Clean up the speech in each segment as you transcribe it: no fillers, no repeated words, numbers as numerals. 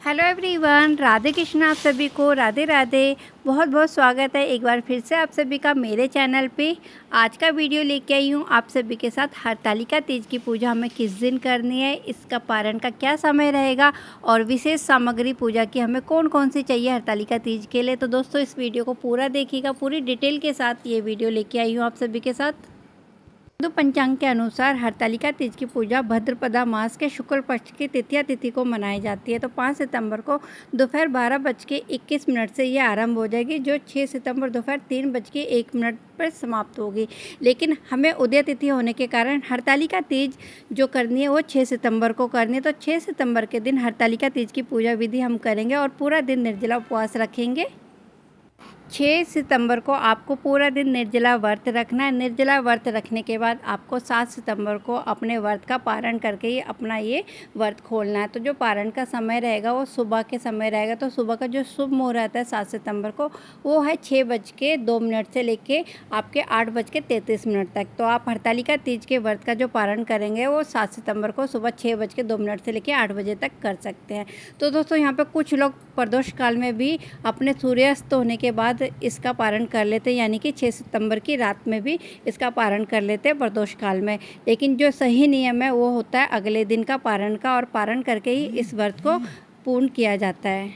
Hello everyone, Radhe Krishna. आप सभी को राधे राधे। बहुत बहुत स्वागत है एक बार फिर से आप सभी का मेरे चैनल पे। आज का वीडियो लेके आई हूँ आप सभी के साथ। हरतालिका तीज की पूजा हमें किस दिन करनी है, इसका पारण का क्या समय रहेगा और विशेष सामग्री पूजा की हमें कौन कौन सी चाहिए हरतालिका तीज के लिए। तो दोस्तों इस वीडियो को पूरा देखिएगा, पूरी डिटेल के साथ ये वीडियो लेके आई हूँ आप सभी के साथ। हिंदू पंचांग के अनुसार हरतालिका तीज की पूजा भाद्रपदा मास के शुक्ल पक्ष की तृतीया तिथि को मनाई जाती है। तो 5 सितंबर को दोपहर 12:21 से ये आरंभ हो जाएगी, जो 6 सितंबर दोपहर 3:01 पर समाप्त होगी। लेकिन हमें उदय तिथि होने के कारण हरतालिका तीज जो करनी है वो 6 सितंबर को करनी है। तो 6 सितंबर के दिन हरतालिका तीज की पूजा विधि हम करेंगे और पूरा दिन निर्जला उपवास रखेंगे। 6 सितंबर को आपको पूरा दिन निर्जला व्रत रखना है। निर्जला व्रत रखने के बाद आपको 7 सितंबर को अपने व्रत का पारण करके ही अपना ये व्रत खोलना है। तो जो पारण का समय रहेगा वो सुबह के समय रहेगा। तो सुबह का जो शुभ मुहूर्त है 7 सितंबर को वो है 6:02 से लेके आपके 8:33 तक। तो आप हरतालिका तीज के व्रत का जो पारण करेंगे वो 7 सितंबर को सुबह 6:02 से लेके 8 बजे तक कर सकते हैं। तो दोस्तों यहाँ पे कुछ लोग प्रदोष काल में भी अपने सूर्यास्त होने के बाद इसका पारण कर लेते हैं, यानी कि 6 सितंबर की रात में भी इसका पारण कर लेते हैं प्रदोष काल में। लेकिन जो सही नियम है वो होता है अगले दिन का पारण का, और पारण करके ही इस व्रत को पूर्ण किया जाता है।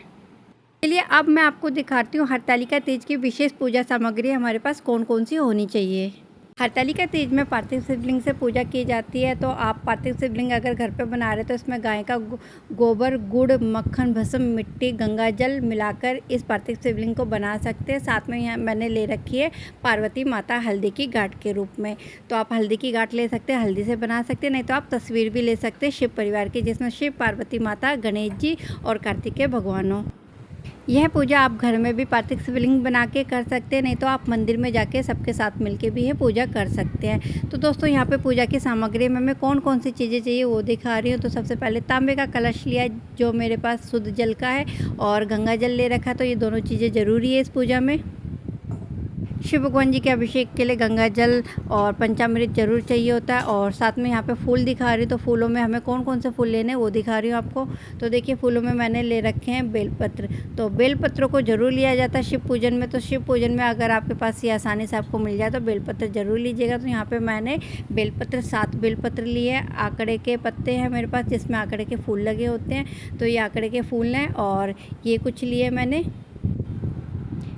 चलिए अब मैं आपको दिखाती हूँ हरतालिका तीज की विशेष पूजा सामग्री हमारे पास कौन कौन सी होनी चाहिए। हरतालिका तीज में पार्थिव शिवलिंग से पूजा की जाती है। तो आप पार्थिव शिवलिंग अगर घर पे बना रहे हैं तो इसमें गाय का गोबर, गुड़, मक्खन, भस्म, मिट्टी, गंगा जल मिलाकर इस पार्थिव शिवलिंग को बना सकते हैं। साथ में यहाँ मैंने ले रखी है पार्वती माता हल्दी की गांठ के रूप में। तो आप हल्दी की गांठ ले सकते हैं, हल्दी से बना सकते हैं, नहीं तो आप तस्वीर भी ले सकते हैं शिव परिवार की, जिसमें शिव, पार्वती माता, गणेश जी और कार्तिकेय भगवान हो। यह पूजा आप घर में भी पार्थिव शिवलिंग बना के कर सकते हैं, नहीं तो आप मंदिर में जाके सबके साथ मिलके भी यह पूजा कर सकते हैं। तो दोस्तों यहाँ पे पूजा की सामग्री में हमें कौन कौन सी चीज़ें चाहिए वो दिखा रही हूँ। तो सबसे पहले तांबे का कलश लिया है जो मेरे पास शुद्ध जल का है, और गंगा जल ले रखा है। तो ये दोनों चीज़ें ज़रूरी है इस पूजा में। शिव भगवान जी के अभिषेक के लिए गंगा जल और पंचामृत जरूर चाहिए होता है। और साथ में यहाँ पे फूल दिखा रही हूँ। तो फूलों में हमें कौन कौन से फूल लेने हैं वो दिखा रही हूँ आपको। तो देखिए फूलों में मैंने ले रखे हैं बेलपत्र। तो बेलपत्रों को जरूर लिया जाता है शिव पूजन में। तो शिव पूजन में अगर आपके पास ये आसानी से आपको मिल जाए तो बेलपत्र जरूर लीजिएगा। तो यहाँ पर मैंने बेलपत्र 7 बेलपत्र लिए हैं। आंकड़े के पत्ते हैं मेरे पास जिसमें आंकड़े के फूल लगे होते हैं। तो ये आंकड़े के फूल हैं। और ये कुछ लिए मैंने।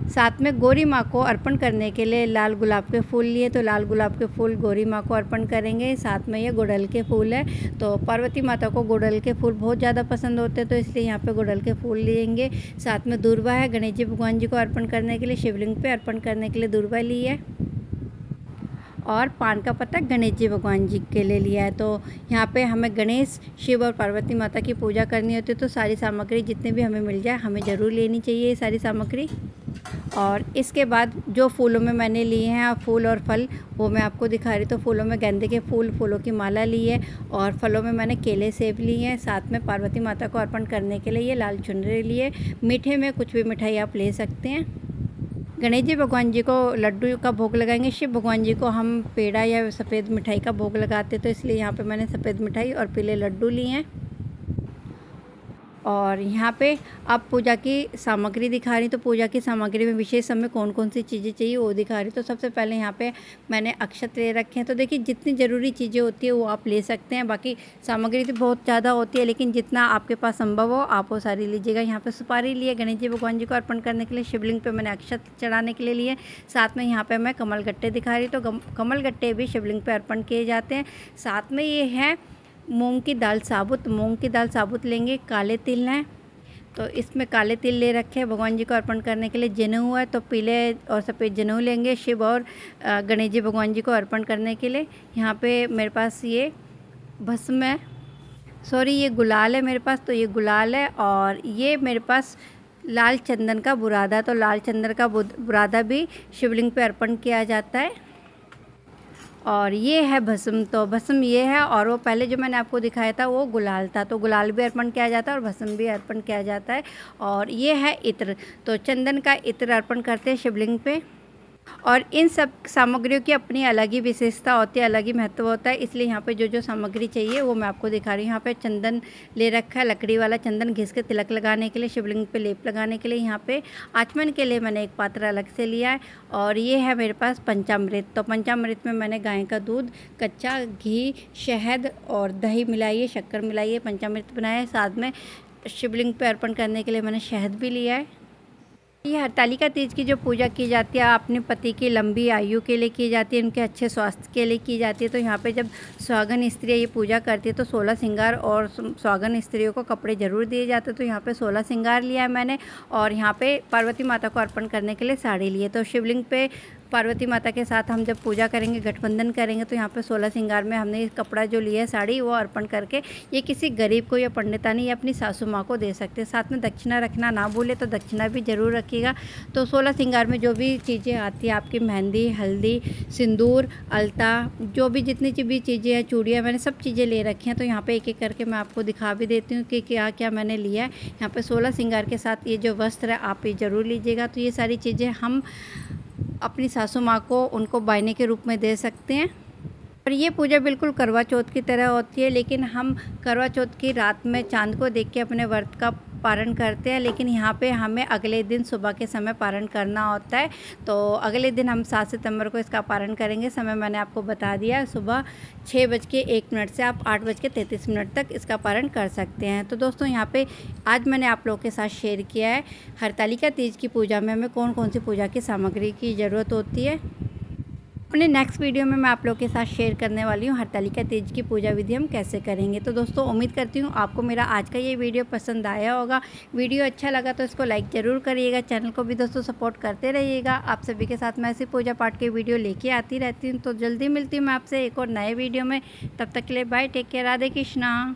साथ में गौरी माँ को अर्पण करने के लिए लाल गुलाब के फूल लिए। तो लाल गुलाब के फूल गौरी माँ को अर्पण करेंगे। साथ में ये गुड़हल के फूल है। तो पार्वती माता को गुड़हल के फूल बहुत ज़्यादा पसंद होते हैं, तो इसलिए यहाँ पे गुड़हल के फूल लेंगे। साथ में दूर्वा है, गणेश जी भगवान जी को अर्पण करने के लिए, शिवलिंग पे अर्पण करने के लिए दूर्वा ली है। और पान का पत्ता गणेश जी भगवान जी के लिए लिया है। तो यहाँ पे हमें गणेश, शिव और पार्वती माता की पूजा करनी होती है। तो सारी सामग्री जितने भी हमें मिल जाए हमें ज़रूर लेनी चाहिए ये सारी सामग्री। और इसके बाद जो फूलों में मैंने लिए हैं फूल और फल वो मैं आपको दिखा रही। तो फूलों में गेंदे के फूल, फूलों की माला ली है। और फलों में मैंने केले, सेब लिए हैं। साथ में पार्वती माता को अर्पण करने के लिए ये लाल चुनरी लिए। मीठे में कुछ भी मिठाई आप ले सकते हैं। गणेश जी भगवान जी को लड्डू का भोग लगाएंगे। शिव भगवान जी को हम पेड़ा या सफ़ेद मिठाई का भोग लगाते, तो इसलिए यहाँ पे मैंने सफ़ेद मिठाई और पीले लड्डू लिए हैं। और यहाँ पे अब पूजा की सामग्री दिखा रही। तो पूजा की सामग्री में विशेष हमें कौन कौन सी चीज़ें चाहिए वो दिखा रही। तो सबसे पहले यहाँ पे मैंने अक्षत ले रखे हैं। तो देखिए जितनी ज़रूरी चीज़ें होती है वो आप ले सकते हैं। बाकी सामग्री तो बहुत ज़्यादा होती है, लेकिन जितना आपके पास संभव हो आप वो सारी लीजिएगा। यहाँ पे सुपारी लिए गणेश जी भगवान जी को अर्पण करने के लिए। शिवलिंग पे मैंने अक्षत चढ़ाने के लिए लिए। साथ में यहाँ पर मैं कमल गट्टे दिखा रही। तो कमल गट्टे भी शिवलिंग पर अर्पण किए जाते हैं। साथ में ये है मूंग की दाल साबुत। मूंग की दाल साबुत लेंगे। काले तिल हैं, तो इसमें काले तिल ले रखे हैं भगवान जी को अर्पण करने के लिए। जनेऊ है, तो पीले और सफ़ेद जनेऊ लेंगे शिव और गणेश जी भगवान जी को अर्पण करने के लिए। यहाँ पे मेरे पास ये भस्म है, सॉरी ये गुलाल है मेरे पास। तो ये गुलाल है। और ये मेरे पास लाल चंदन का बुरादा। तो लाल चंदन का बुरादा भी शिवलिंग पे अर्पण किया जाता है। और ये है भस्म। तो भस्म ये है, और वो पहले जो मैंने आपको दिखाया था वो गुलाल था। तो गुलाल भी अर्पण किया जाता है और भस्म भी अर्पण किया जाता है। और ये है इत्र। तो चंदन का इत्र अर्पण करते हैं शिवलिंग पे। और इन सब सामग्रियों की अपनी अलग ही विशेषता होती है, अलग ही महत्व होता है। इसलिए यहाँ पे जो जो सामग्री चाहिए वो मैं आपको दिखा रही हूँ। यहाँ पे चंदन ले रखा है, लकड़ी वाला चंदन घिस के तिलक लगाने के लिए, शिवलिंग पे लेप लगाने के लिए। यहाँ पे आचमन के लिए मैंने एक पात्र अलग से लिया है। और ये है मेरे पास पंचामृत। तो पंचामृत में मैंने गाय का दूध, कच्चा घी, शहद और दही मिलाई है, शक्कर मिलाई है, पंचामृत बनाया है। साथ में शिवलिंग पे अर्पण करने के लिए मैंने शहद भी लिया है। ये हरतालिका तीज की जो पूजा की जाती है अपने पति की लंबी आयु के लिए की जाती है, उनके अच्छे स्वास्थ्य के लिए की जाती है। तो यहाँ पे जब सुहागन स्त्रियाँ ये पूजा करती है तो 16 श्रृंगार और सुहागन स्त्रियों को कपड़े ज़रूर दिए जाते हैं। तो यहाँ पे 16 श्रृंगार लिया है मैंने। और यहाँ पे पार्वती माता को अर्पण करने के लिए साड़ी ली है। तो शिवलिंग पे पार्वती माता के साथ हम जब पूजा करेंगे, गठबंधन करेंगे, तो यहाँ पे 16 श्रृंगार में हमने ये कपड़ा जो लिया है, साड़ी, वो अर्पण करके ये किसी गरीब को या पंडितानी या अपनी सासू माँ को दे सकते हैं। साथ में दक्षिणा रखना ना भूले, तो दक्षिणा भी ज़रूर रखिएगा। तो 16 श्रृंगार में जो भी चीज़ें आती हैं आपकी, मेहंदी, हल्दी, सिंदूर, अलता, जो भी जितनी भी चीज़ें हैं, चूड़ियाँ, मैंने सब चीज़ें ले रखी हैं। तो यहाँ पर एक एक करके मैं आपको दिखा भी देती हूँ कि क्या क्या मैंने लिया है। यहाँ पर 16 श्रृंगार के साथ ये जो वस्त्र है आप ये ज़रूर लीजिएगा। तो ये सारी चीज़ें हम अपनी सासू माँ को उनको बायने के रूप में दे सकते हैं। और ये पूजा बिल्कुल करवा चौथ की तरह होती है, लेकिन हम करवा चौथ की रात में चांद को देख के अपने व्रत का पारण करते हैं, लेकिन यहाँ पे हमें अगले दिन सुबह के समय पारण करना होता है। तो अगले दिन हम 7 सितंबर को इसका पारण करेंगे। समय मैंने आपको बता दिया, सुबह 6:01 से आप 8:33 तक इसका पारण कर सकते हैं। तो दोस्तों यहाँ पे आज मैंने आप लोगों के साथ शेयर किया है हरतालिका तीज की पूजा में हमें कौन कौन सी पूजा की सामग्री की ज़रूरत होती है। अपने नेक्स्ट वीडियो में मैं आप लोगों के साथ शेयर करने वाली हूँ हरतालिका तीज की पूजा विधि हम कैसे करेंगे। तो दोस्तों उम्मीद करती हूँ आपको मेरा आज का ये वीडियो पसंद आया होगा। वीडियो अच्छा लगा तो इसको लाइक ज़रूर करिएगा। चैनल को भी दोस्तों सपोर्ट करते रहिएगा। आप सभी के साथ मैं ऐसी पूजा पाठ के वीडियो लेके आती रहती हूँ। तो जल्दी मिलती हूँ मैं आपसे एक और नए वीडियो में। तब तक के लिए bye, take care, Radhe Krishna.